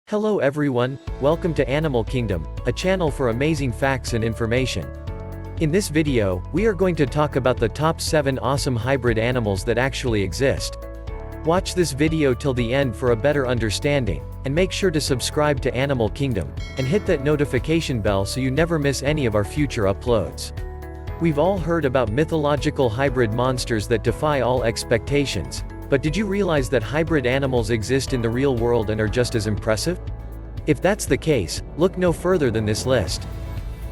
Hello everyone, welcome to Animal Kingdom, a channel for amazing facts and information. In this video, we are going to talk about the top 7 awesome hybrid animals that actually exist. Watch this video till the end for a better understanding, and make sure to subscribe to Animal Kingdom, and hit that notification bell so you never miss any of our future uploads. We've all heard about mythological hybrid monsters that defy all expectations, but did you realize that hybrid animals exist in the real world and are just as impressive? If that's the case, look no further than this list.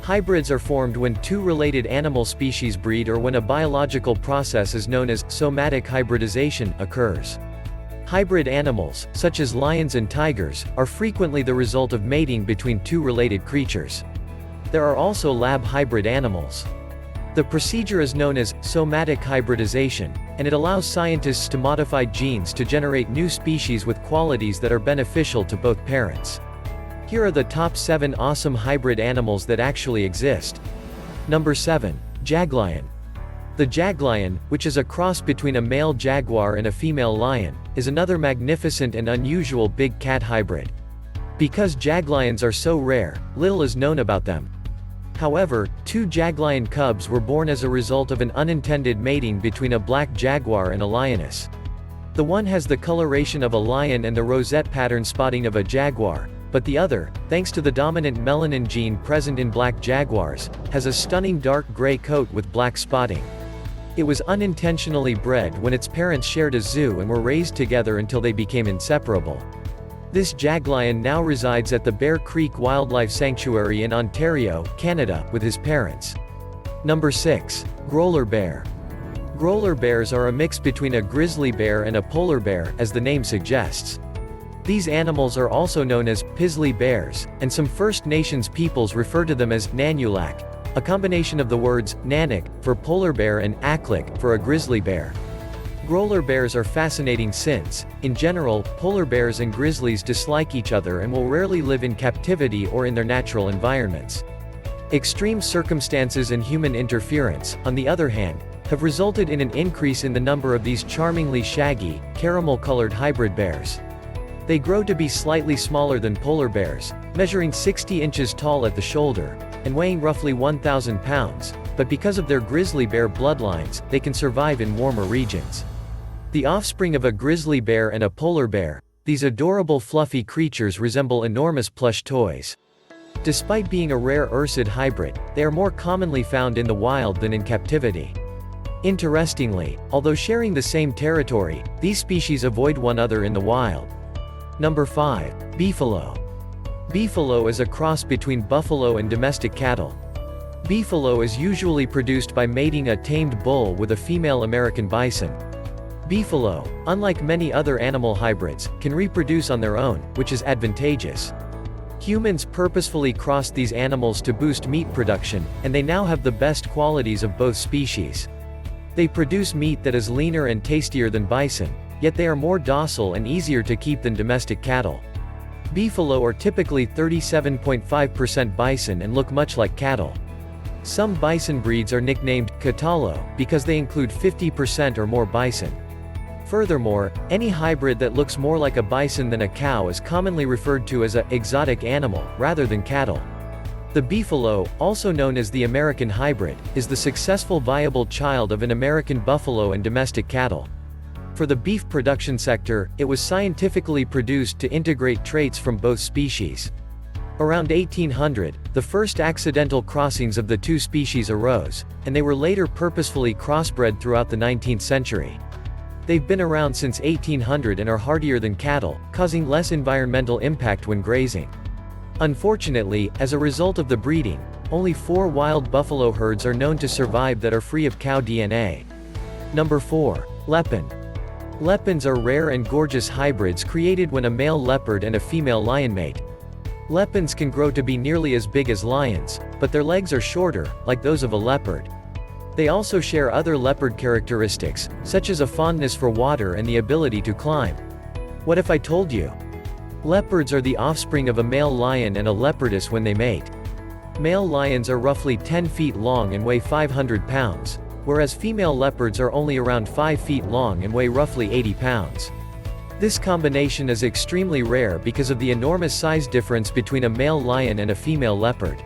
Hybrids are formed when two related animal species breed or when a biological process is known as somatic hybridization occurs. Hybrid animals, such as lions and tigers, are frequently the result of mating between two related creatures. There are also lab hybrid animals. The procedure is known as somatic hybridization, and it allows scientists to modify genes to generate new species with qualities that are beneficial to both parents. Here are the top 7 awesome hybrid animals that actually exist. Number 7. Jaglion. The Jaglion, which is a cross between a male jaguar and a female lion, is another magnificent and unusual big cat hybrid. Because Jaglions are so rare, little is known about them. However, 2 Jaglion cubs were born as a result of an unintended mating between a black jaguar and a lioness. The one has the coloration of a lion and the rosette pattern spotting of a jaguar, but the other, thanks to the dominant melanin gene present in black jaguars, has a stunning dark gray coat with black spotting. It was unintentionally bred when its parents shared a zoo and were raised together until they became inseparable. This Jaglion now resides at the Bear Creek Wildlife Sanctuary in Ontario, Canada, with his parents. Number 6. Groller bear. Groller bears are a mix between a grizzly bear and a polar bear, as the name suggests. These animals are also known as Pizzly bears, and some First Nations peoples refer to them as Nanulak, a combination of the words Nanak for polar bear and Aklik for a grizzly bear. Groller bears are fascinating since, in general, polar bears and grizzlies dislike each other and will rarely live in captivity or in their natural environments. Extreme circumstances and human interference, on the other hand, have resulted in an increase in the number of these charmingly shaggy, caramel-colored hybrid bears. They grow to be slightly smaller than polar bears, measuring 60 inches tall at the shoulder, and weighing roughly 1,000 pounds, but because of their grizzly bear bloodlines, they can survive in warmer regions. The offspring of a grizzly bear and a polar bear, these adorable fluffy creatures resemble enormous plush toys. Despite being a rare ursid hybrid, they are more commonly found in the wild than in captivity. Interestingly, although sharing the same territory, these species avoid one another in the wild. Number 5. Beefalo. Beefalo is a cross between buffalo and domestic cattle. Beefalo is usually produced by mating a tamed bull with a female American bison. Beefalo, unlike many other animal hybrids, can reproduce on their own, which is advantageous. Humans purposefully crossed these animals to boost meat production, and they now have the best qualities of both species. They produce meat that is leaner and tastier than bison, yet they are more docile and easier to keep than domestic cattle. Beefalo are typically 37.5% bison and look much like cattle. Some bison breeds are nicknamed Catalo because they include 50% or more bison. Furthermore, any hybrid that looks more like a bison than a cow is commonly referred to as an exotic animal, rather than cattle. The Beefalo, also known as the American hybrid, is the successful viable child of an American buffalo and domestic cattle. For the beef production sector, it was scientifically produced to integrate traits from both species. Around 1800, the first accidental crossings of the two species arose, and they were later purposefully crossbred throughout the 19th century. They've been around since 1800 and are hardier than cattle, causing less environmental impact when grazing. Unfortunately, as a result of the breeding, only 4 wild buffalo herds are known to survive that are free of cow DNA. Number 4. Leopin. Leopins are rare and gorgeous hybrids created when a male leopard and a female lion mate. Leopins can grow to be nearly as big as lions, but their legs are shorter, like those of a leopard. They also share other leopard characteristics, such as a fondness for water and the ability to climb. What if I told you? Leopards are the offspring of a male lion and a leopardess when they mate. Male lions are roughly 10 feet long and weigh 500 pounds, whereas female leopards are only around 5 feet long and weigh roughly 80 pounds. This combination is extremely rare because of the enormous size difference between a male lion and a female leopard.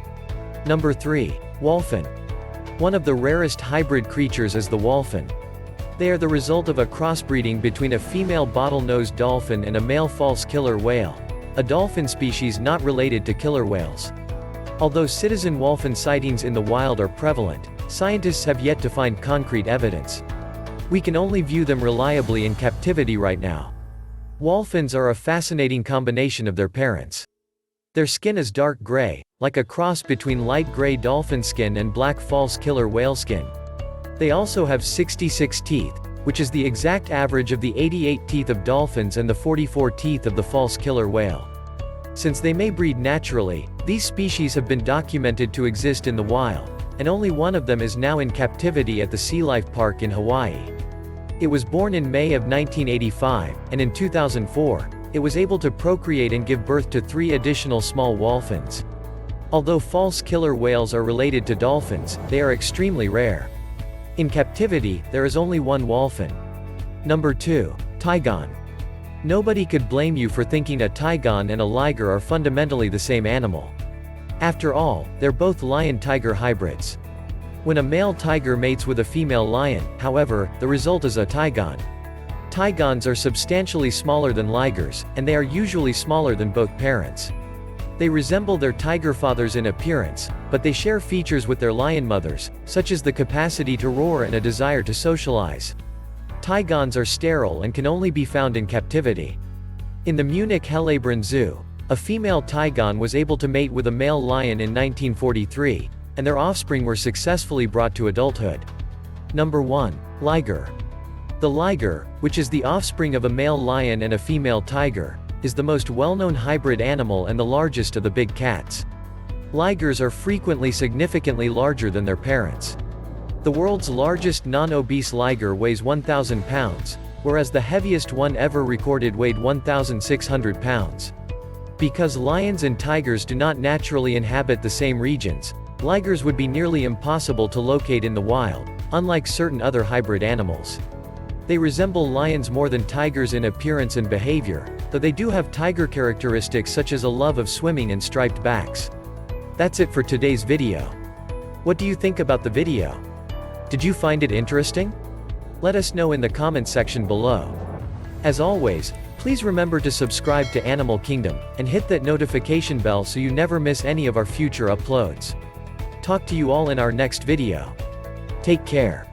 Number 3. Wolfen. One of the rarest hybrid creatures is the wolfen. They are the result of a crossbreeding between a female bottlenose dolphin and a male false killer whale, a dolphin species not related to killer whales. Although citizen wolfen sightings in the wild are prevalent, scientists have yet to find concrete evidence. We can only view them reliably in captivity right now. Wolfens are a fascinating combination of their parents. Their skin is dark gray, like a cross between light gray dolphin skin and black false killer whale skin. They also have 66 teeth, which is the exact average of the 88 teeth of dolphins and the 44 teeth of the false killer whale. Since they may breed naturally, these species have been documented to exist in the wild, and only one of them is now in captivity at the Sea Life Park in Hawaii. It was born in May of 1985, and in 2004, it was able to procreate and give birth to 3 additional small wolfens. Although false killer whales are related to dolphins, they are extremely rare. In captivity, there is only one wolfen. Number 2. Tigon. Nobody could blame you for thinking a tigon and a liger are fundamentally the same animal. After all, they're both lion-tiger hybrids. When a male tiger mates with a female lion, however, the result is a tigon. Tigons are substantially smaller than ligers, and they are usually smaller than both parents. They resemble their tiger fathers in appearance, but they share features with their lion mothers, such as the capacity to roar and a desire to socialize. Tigons are sterile and can only be found in captivity. In the Munich Hellebren Zoo, a female tigon was able to mate with a male lion in 1943, and their offspring were successfully brought to adulthood. Number 1. Liger. The liger, which is the offspring of a male lion and a female tiger, is the most well-known hybrid animal and the largest of the big cats. Ligers are frequently significantly larger than their parents. The world's largest non-obese liger weighs 1,000 pounds, whereas the heaviest one ever recorded weighed 1,600 pounds. Because lions and tigers do not naturally inhabit the same regions, ligers would be nearly impossible to locate in the wild, unlike certain other hybrid animals. They resemble lions more than tigers in appearance and behavior, though they do have tiger characteristics such as a love of swimming and striped backs. That's it for today's video. What do you think about the video? Did you find it interesting? Let us know in the comment section below. As always, please remember to subscribe to Animal Kingdom, and hit that notification bell so you never miss any of our future uploads. Talk to you all in our next video. Take care.